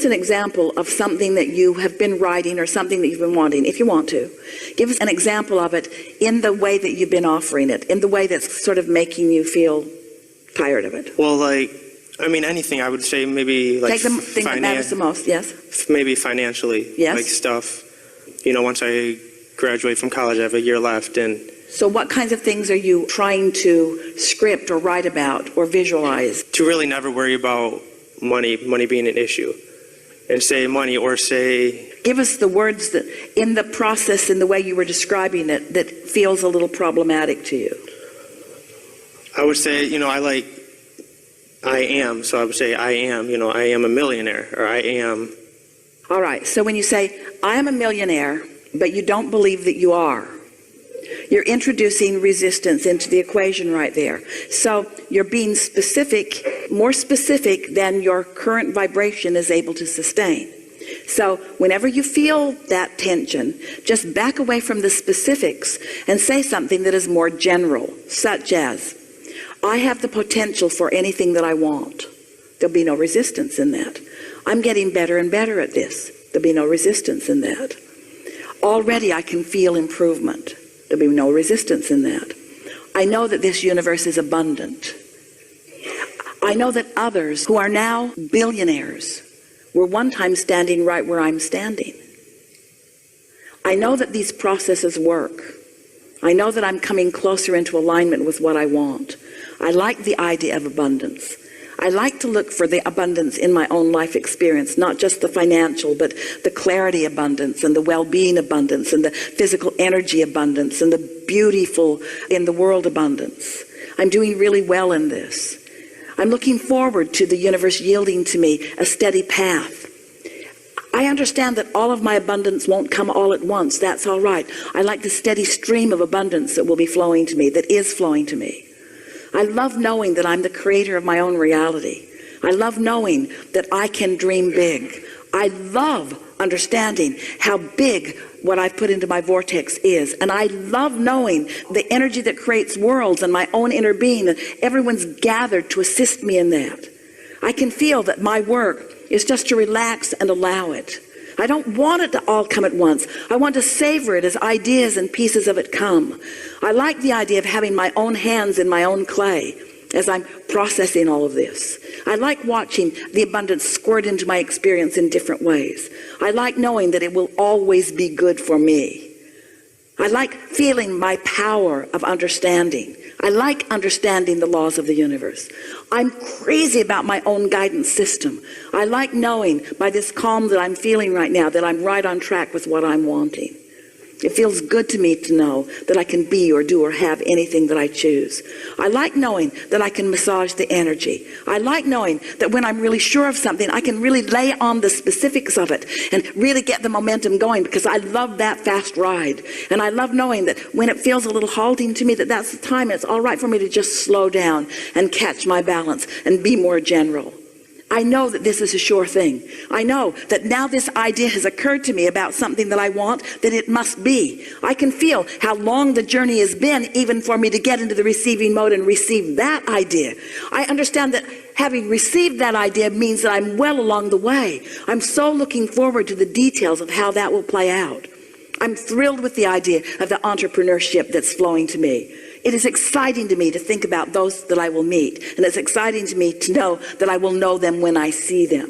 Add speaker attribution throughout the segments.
Speaker 1: us an example of something that you have been writing or something that you've been wanting, if you want to. Give us an example of it in the way that you've been offering it, in the way that's sort of making you feel tired of it.
Speaker 2: Well, anything. I would say maybe like
Speaker 1: take the thing that matters the most. Yes.
Speaker 2: Maybe financially.
Speaker 1: Yes.
Speaker 2: Like stuff. Once I graduate from college, I have a year left, and.
Speaker 1: So what kinds of things are you trying to script or write about or visualize?
Speaker 2: To really never worry about money being an issue, and say money or say.
Speaker 1: Give us the words that in the process, in the way you were describing it, that feels a little problematic to you.
Speaker 2: I would say, I am. So I would say I am, I am a millionaire, or I am.
Speaker 1: All right. So when you say, I am a millionaire, but you don't believe that you are, you're introducing resistance into the equation right there. So you're being specific, more specific than your current vibration is able to sustain. So whenever you feel that tension, just back away from the specifics and say something that is more general, such as, I have the potential for anything that I want. There'll be no resistance in that. I'm getting better and better at this. There'll be no resistance in that. Already I can feel improvement. There'll be no resistance in that. I know that this universe is abundant. I know that others who are now billionaires were one time standing right where I'm standing. I know that these processes work. I know that I'm coming closer into alignment with what I want. I like the idea of abundance. I like to look for the abundance in my own life experience, not just the financial, but the clarity abundance and the well-being abundance and the physical energy abundance and the beautiful in the world abundance. I'm doing really well in this. I'm looking forward to the universe yielding to me a steady path. I understand that all of my abundance won't come all at once. That's all right. I like the steady stream of abundance that will be flowing to me, that is flowing to me. I love knowing that I'm the creator of my own reality. I love knowing that I can dream big. I love understanding how big what I've put into my vortex is. And I love knowing the energy that creates worlds and my own inner being, and everyone's gathered to assist me in that. I can feel that my work is just to relax and allow it. I don't want it to all come at once. I want to savor it as ideas and pieces of it come. I like the idea of having my own hands in my own clay as I'm processing all of this. I like watching the abundance squirt into my experience in different ways. I like knowing that it will always be good for me. I like feeling my power of understanding. I like understanding the laws of the universe. I'm crazy about my own guidance system. I like knowing by this calm that I'm feeling right now that I'm right on track with what I'm wanting. It feels good to me to know that I can be or do or have anything that I choose. I like knowing that I can massage the energy. I like knowing that when I'm really sure of something, I can really lay on the specifics of it and really get the momentum going, because I love that fast ride. And I love knowing that when it feels a little halting to me, that that's the time it's all right for me to just slow down and catch my balance and be more general. I know that this is a sure thing. I know that now this idea has occurred to me about something that I want, that it must be. I can feel how long the journey has been even for me to get into the receiving mode and receive that idea. I understand that having received that idea means that I'm well along the way. I'm so looking forward to the details of how that will play out. I'm thrilled with the idea of the entrepreneurship that's flowing to me. It is exciting to me to think about those that I will meet. And it's exciting to me to know that I will know them when I see them.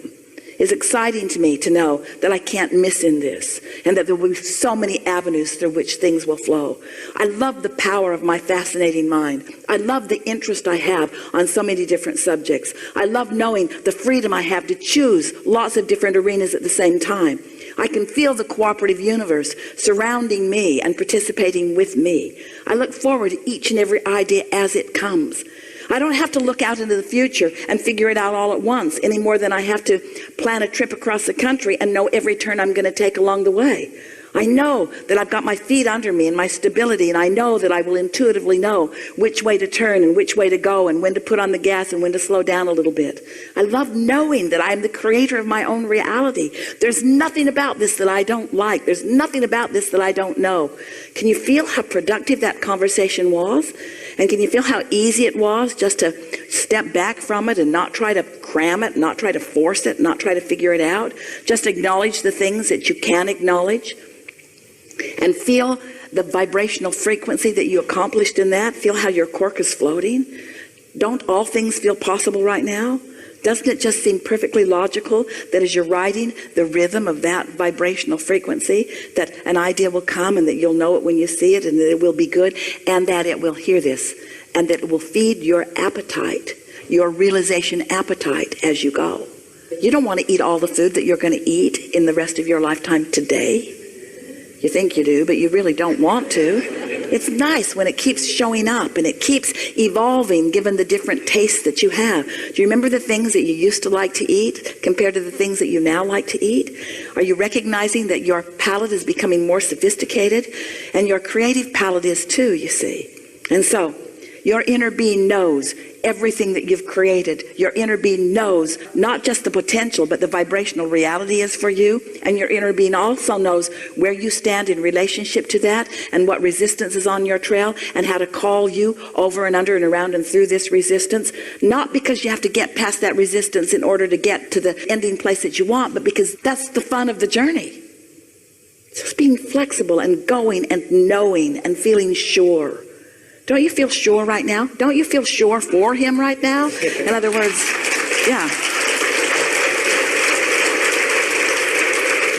Speaker 1: It's exciting to me to know that I can't miss in this, and that there will be so many avenues through which things will flow. I love the power of my fascinating mind. I love the interest I have on so many different subjects. I love knowing the freedom I have to choose lots of different arenas at the same time. I can feel the cooperative universe surrounding me and participating with me. I look forward to each and every idea as it comes. I don't have to look out into the future and figure it out all at once any more than I have to plan a trip across the country and know every turn I'm going to take along the way. I know that I've got my feet under me and my stability, and I know that I will intuitively know which way to turn and which way to go and when to put on the gas and when to slow down a little bit. I love knowing that I'm the creator of my own reality. There's nothing about this that I don't like. There's nothing about this that I don't know. Can you feel how productive that conversation was? And can you feel how easy it was just to step back from it and not try to cram it, not try to force it, not try to figure it out. Just acknowledge the things that you can acknowledge and feel the vibrational frequency that you accomplished in that. Feel how your cork is floating. Don't all things feel possible right now? Doesn't it just seem perfectly logical that as you're riding the rhythm of that vibrational frequency, that an idea will come and that you'll know it when you see it and that it will be good and that it will hear this and that it will feed your appetite, your realization appetite as you go. You don't want to eat all the food that you're going to eat in the rest of your lifetime today. You think you do, but you really don't want to. It's nice when it keeps showing up and it keeps evolving given the different tastes that you have. Do you remember the things that you used to like to eat compared to the things that you now like to eat? Are you recognizing that your palate is becoming more sophisticated? And your creative palate is too, you see. And so, your inner being knows everything that you've created. Your inner being knows not just the potential, but the vibrational reality is for you. And your inner being also knows where you stand in relationship to that and what resistance is on your trail and how to call you over and under and around and through this resistance. Not because you have to get past that resistance in order to get to the ending place that you want, but because that's the fun of the journey. Just being flexible and going and knowing and feeling sure. Don't you feel sure right now? Don't you feel sure for him right now? In other words, yeah.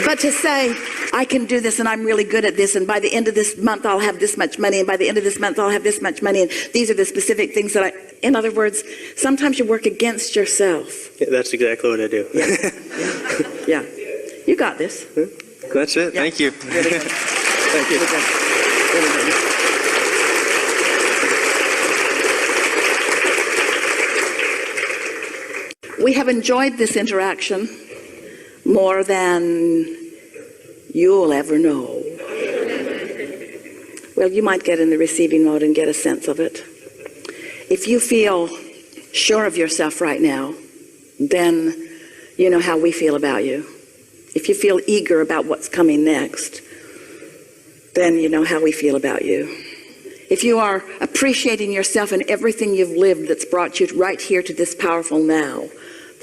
Speaker 1: But to say, I can do this and I'm really good at this and by the end of this month I'll have this much money and by the end of this month I'll have this much money and these are the specific things that in other words, sometimes you work against yourself.
Speaker 2: Yeah, that's exactly what I do.
Speaker 1: Yeah. You got this.
Speaker 2: That's it.
Speaker 1: Yeah.
Speaker 2: Thank you.
Speaker 1: Really good.
Speaker 2: Thank you.
Speaker 1: Really good. Really good. We have enjoyed this interaction more than you'll ever know. Well, you might get in the receiving mode and get a sense of it. If you feel sure of yourself right now, then you know how we feel about you. If you feel eager about what's coming next, then you know how we feel about you. If you are appreciating yourself and everything you've lived that's brought you right here to this powerful now,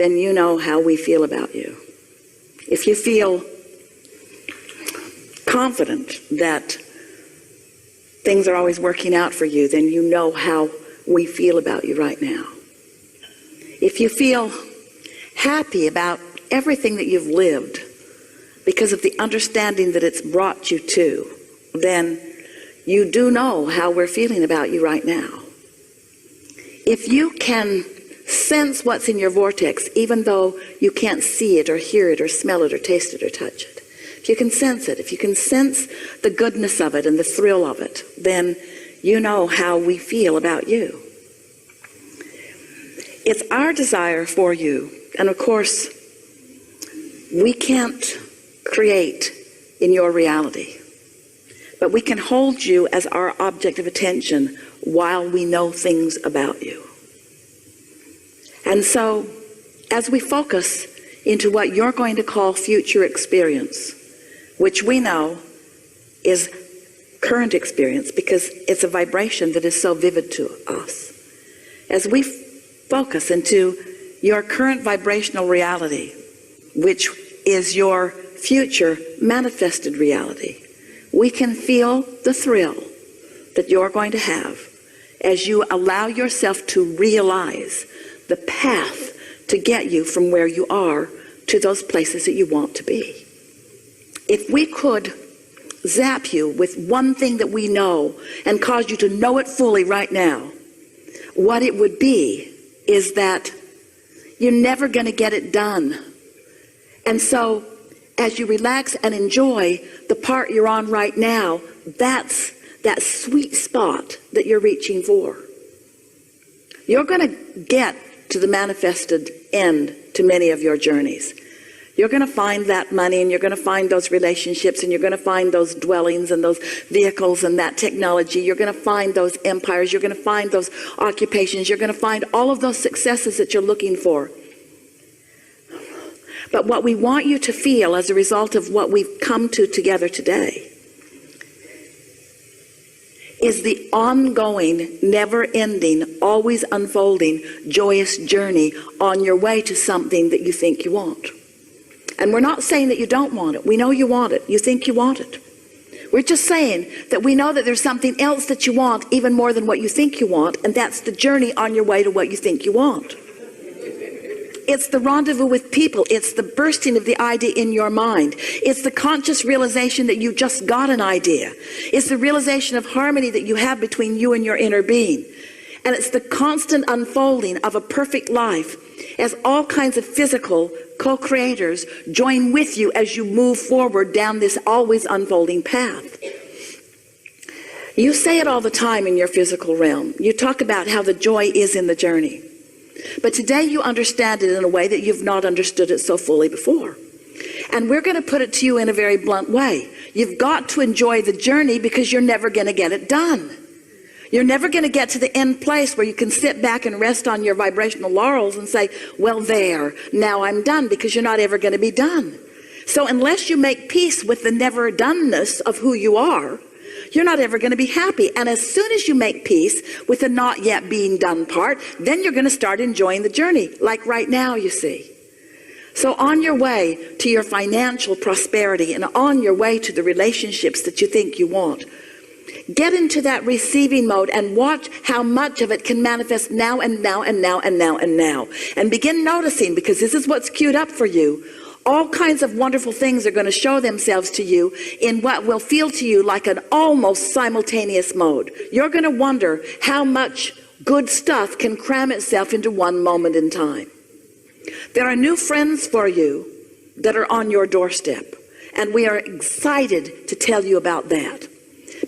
Speaker 1: then you know how we feel about you. If you feel confident that things are always working out for you, then you know how we feel about you right now. If you feel happy about everything that you've lived because of the understanding that it's brought you to, then you do know how we're feeling about you right now. If you can sense what's in your vortex, even though you can't see it or hear it or smell it or taste it or touch it, if you can sense it, if you can sense the goodness of it and the thrill of it, then you know how we feel about you. It's our desire for you, and of course, we can't create in your reality, but we can hold you as our object of attention while we know things about you. And so, as we focus into what you're going to call future experience, which we know is current experience because it's a vibration that is so vivid to us. As we focus into your current vibrational reality, which is your future manifested reality, we can feel the thrill that you're going to have as you allow yourself to realize the path to get you from where you are to those places that you want to be. If we could zap you with one thing that we know and cause you to know it fully right now, what it would be is that you're never going to get it done. And so as you relax and enjoy the part you're on right now, that's that sweet spot that you're reaching for. You're going to get to the manifested end to many of your journeys. You're going to find that money and you're going to find those relationships and you're going to find those dwellings and those vehicles and that technology. You're going to find those empires. You're going to find those occupations. You're going to find all of those successes that you're looking for. But what we want you to feel as a result of what we've come to together today is the ongoing, never-ending, always unfolding, joyous journey on your way to something that you think you want. And we're not saying that you don't want it. We know you want it. You think you want it. We're just saying that we know that there's something else that you want even more than what you think you want, and that's the journey on your way to what you think you want. It's the rendezvous with people. It's the bursting of the idea in your mind. It's the conscious realization that you just got an idea. It's the realization of harmony that you have between you and your inner being. And it's the constant unfolding of a perfect life as all kinds of physical co-creators join with you as you move forward down this always unfolding path. You say it all the time in your physical realm. You talk about how the joy is in the journey. But today you understand it in a way that you've not understood it so fully before. And we're going to put it to you in a very blunt way. You've got to enjoy the journey because you're never going to get it done. You're never going to get to the end place where you can sit back and rest on your vibrational laurels and say, well, there, now I'm done, because you're not ever going to be done. So unless you make peace with the never doneness of who you are, you're not ever going to be happy. And as soon as you make peace with the not yet being done part, then you're going to start enjoying the journey, like right now, you see. So on your way to your financial prosperity and on your way to the relationships that you think you want, get into that receiving mode and watch how much of it can manifest now and now and now and now and now. And begin noticing, because this is what's queued up for you. All kinds of wonderful things are going to show themselves to you in what will feel to you like an almost simultaneous mode. You're going to wonder how much good stuff can cram itself into one moment in time. There are new friends for you that are on your doorstep, and we are excited to tell you about that.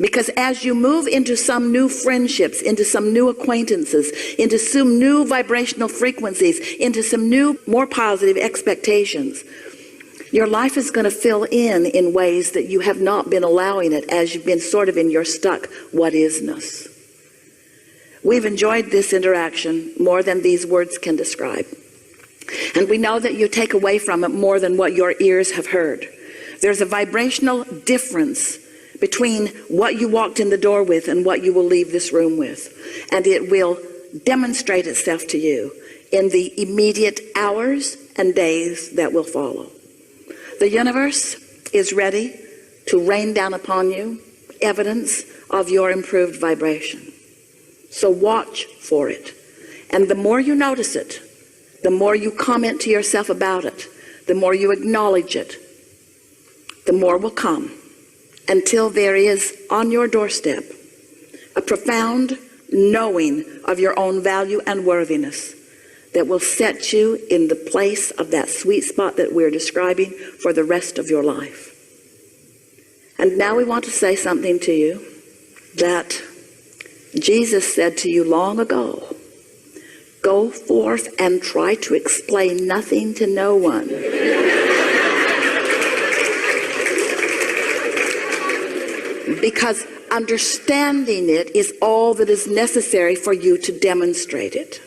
Speaker 1: Because as you move into some new friendships, into some new acquaintances, into some new vibrational frequencies, into some new, more positive expectations, your life is going to fill in ways that you have not been allowing it as you've been sort of in your stuck what isness. We've enjoyed this interaction more than these words can describe. And we know that you take away from it more than what your ears have heard. There's a vibrational difference between what you walked in the door with and what you will leave this room with. And it will demonstrate itself to you in the immediate hours and days that will follow. The universe is ready to rain down upon you evidence of your improved vibration. So watch for it. And the more you notice it, the more you comment to yourself about it, the more you acknowledge it, the more will come. Until there is on your doorstep a profound knowing of your own value and worthiness that will set you in the place of that sweet spot that we're describing for the rest of your life. And now we want to say something to you that Jesus said to you long ago. Go forth and try to explain nothing to no one. Because understanding it is all that is necessary for you to demonstrate it.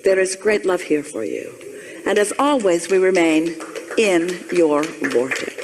Speaker 1: There is great love here for you. And as always, we remain in your vortex.